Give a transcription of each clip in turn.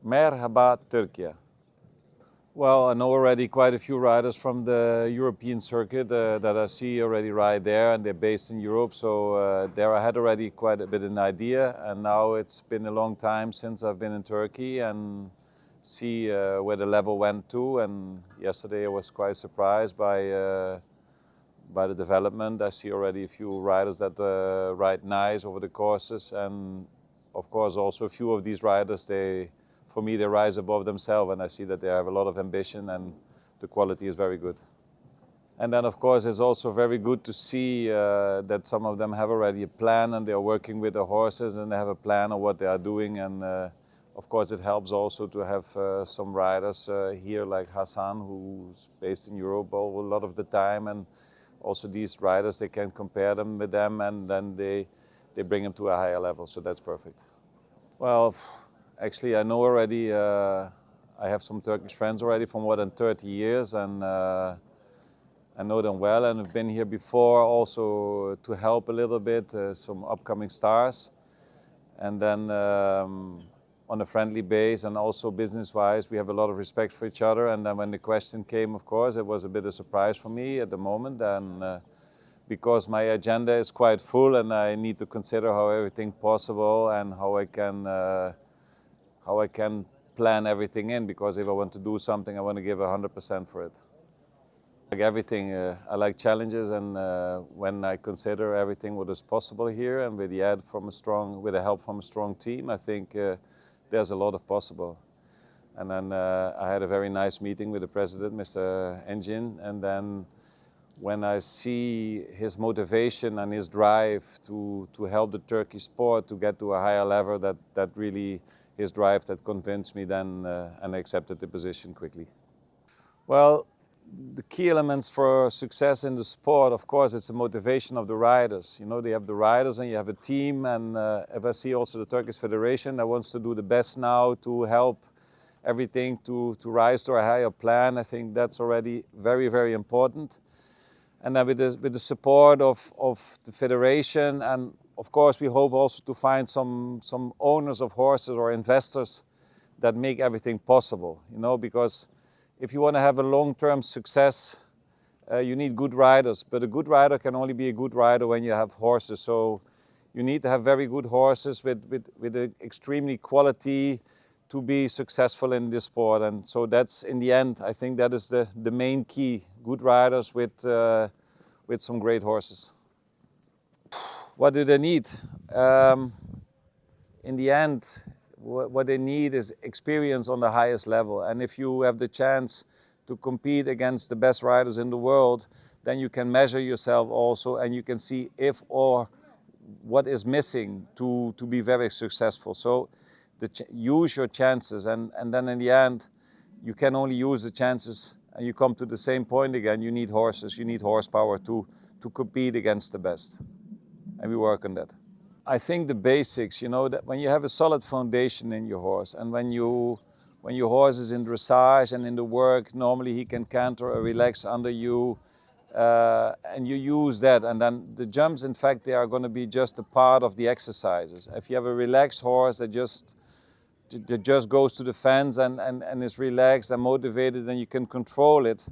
Merhaba, Turkey. Well, I know already quite a few riders from the European circuit that I see already ride there, and they're based in Europe. So there I had already quite a bit of an idea, and now it's been a long time since I've been in Turkey and see where the level went to. And yesterday I was quite surprised by the development. I see already a few riders that ride nice over the courses, and of course also a few of these riders, for me, they rise above themselves, and I see that they have a lot of ambition and the quality is very good. And then of course it's also very good to see that some of them have already a plan and they are working with the horses and they have a plan of what they are doing. And of course it helps also to have some riders here like Hassan, who's based in Europe a lot of the time, and also these riders, they can compare them with them, and then they bring them to a higher level, so that's perfect. Well, actually I know already, I have some Turkish friends already for more than 30 years, and I know them well, and I've been here before also to help a little bit, some upcoming stars. And then on a friendly base and also business-wise, we have a lot of respect for each other. And then when the question came, of course, it was a bit of a surprise for me at the moment. And because my agenda is quite full and I need to consider how everything possible and how I can plan everything in, because if I want to do something, I want to give 100% for it. Like everything, I like challenges, and when I consider everything what is possible here and with the help from a strong team, I think there's a lot of possible. And then I had a very nice meeting with the president, Mr. Engin, and then when I see his motivation and his drive to help the Turkish sport to get to a higher level, that really his drive that convinced me then, and I accepted the position quickly. Well, the key elements for success in the sport, of course, it's the motivation of the riders. You know, they have the riders and you have a team, and if I see also the Turkish Federation that wants to do the best now to help everything to rise to a higher plan, I think that's already very, very important. And then with the support of the federation, and of course we hope also to find some owners of horses or investors that make everything possible, you know, because if you want to have a long-term success, you need good riders, but a good rider can only be a good rider when you have horses. So you need to have very good horses with extremely quality to be successful in this sport. And so that's, in the end, I think that is the main key: good riders with some great horses. What do they need? In the end, what they need is experience on the highest level. And if you have the chance to compete against the best riders in the world, then you can measure yourself also, and you can see if or what is missing to be very successful. So use your chances, and then in the end, you can only use the chances, and you come to the same point again. You need horses, you need horsepower to compete against the best. And we work on that. I think the basics, you know, that when you have a solid foundation in your horse, and when your horse is in dressage and in the work, normally he can canter or relax under you, and you use that. And then the jumps, in fact, they are going to be just a part of the exercises. If you have a relaxed horse that just goes to the fence and is relaxed and motivated, and you can control it,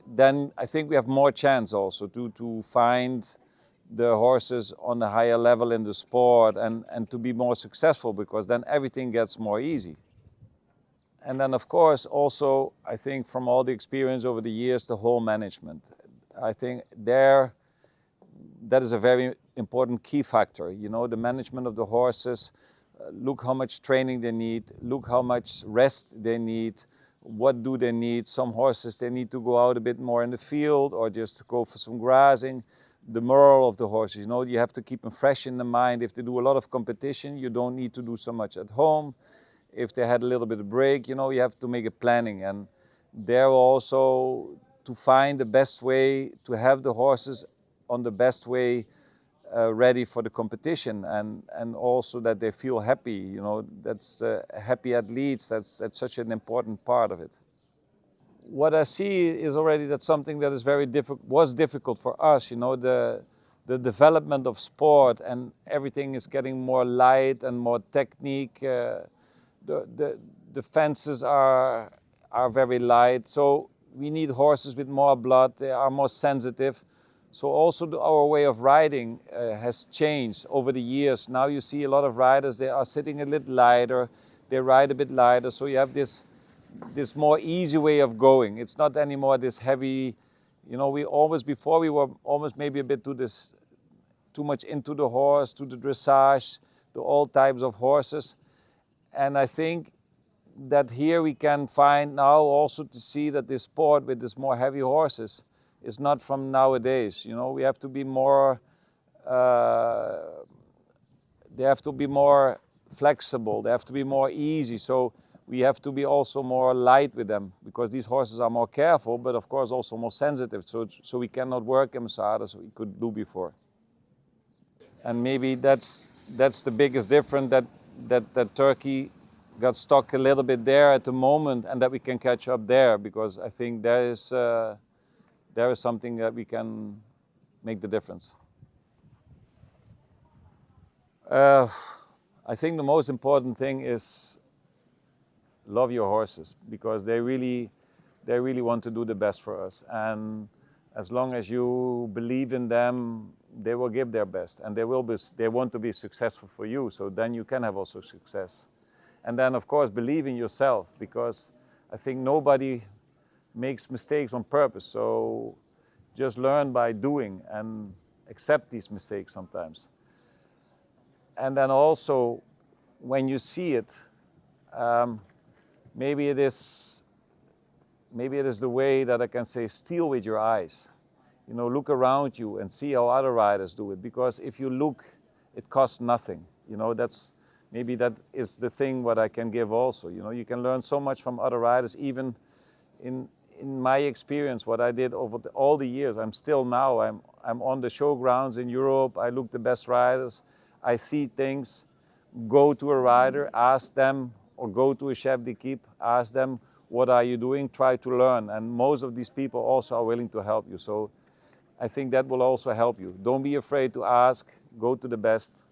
then I think we have more chance also to find the horses on a higher level in the sport and to be more successful, because then everything gets more easy. And then of course also, I think from all the experience over the years, the whole management. I think that is a very important key factor. You know, the management of the horses, look how much training they need, look how much rest they need, what do they need. Some horses, they need to go out a bit more in the field or just go for some grazing. The morale of the horses, you know, you have to keep them fresh in the mind. If they do a lot of competition, you don't need to do so much at home. If they had a little bit of break, you know, you have to make a planning. And there also to find the best way to have the horses on the best way ready for the competition, and also that they feel happy. You know, that's happy athletes. That's such an important part of it. What I see is already that something that is was difficult for us. You know, the development of sport, and everything is getting more light and more technique. the fences are very light. So we need horses with more blood. They are more sensitive. So also our way of riding has changed over the years. Now you see a lot of riders, they are sitting a little lighter, they ride a bit lighter, so you have this more easy way of going. It's not anymore this heavy, before we were almost maybe a bit too much into the horse, to the dressage, to all types of horses. And I think that here we can find now also to see that this sport with this more heavy horses is not from nowadays. We have to be more, they have to be more flexible, they have to be more easy. So we have to be also more light with them, because these horses are more careful, but of course also more sensitive. So we cannot work them as hard as we could do before. And maybe that's the biggest difference, that Turkey got stuck a little bit there at the moment, and that we can catch up there, because I think there is something that we can make the difference. I think the most important thing is love your horses, because they really want to do the best for us. And as long as you believe in them, they will give their best, and they want to be successful for you. So then you can have also success. And then of course believe in yourself, because I think nobody makes mistakes on purpose. So just learn by doing and accept these mistakes sometimes. And then also, when you see it, maybe it is the way that I can say, steal with your eyes. Look around you and see how other riders do it. Because if you look, it costs nothing. Maybe that is the thing what I can give also. You can learn so much from other riders, even in my experience, what I did over all the years. I'm on the showgrounds in Europe. I look the best riders. I see things. Go to a rider, ask them, or go to a chef d'équipe, ask them, what are you doing? Try to learn. And most of these people also are willing to help you. So I think that will also help you. Don't be afraid to ask. Go to the best,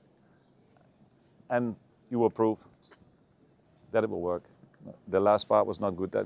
and you will prove that it will work. The last part was not good, that we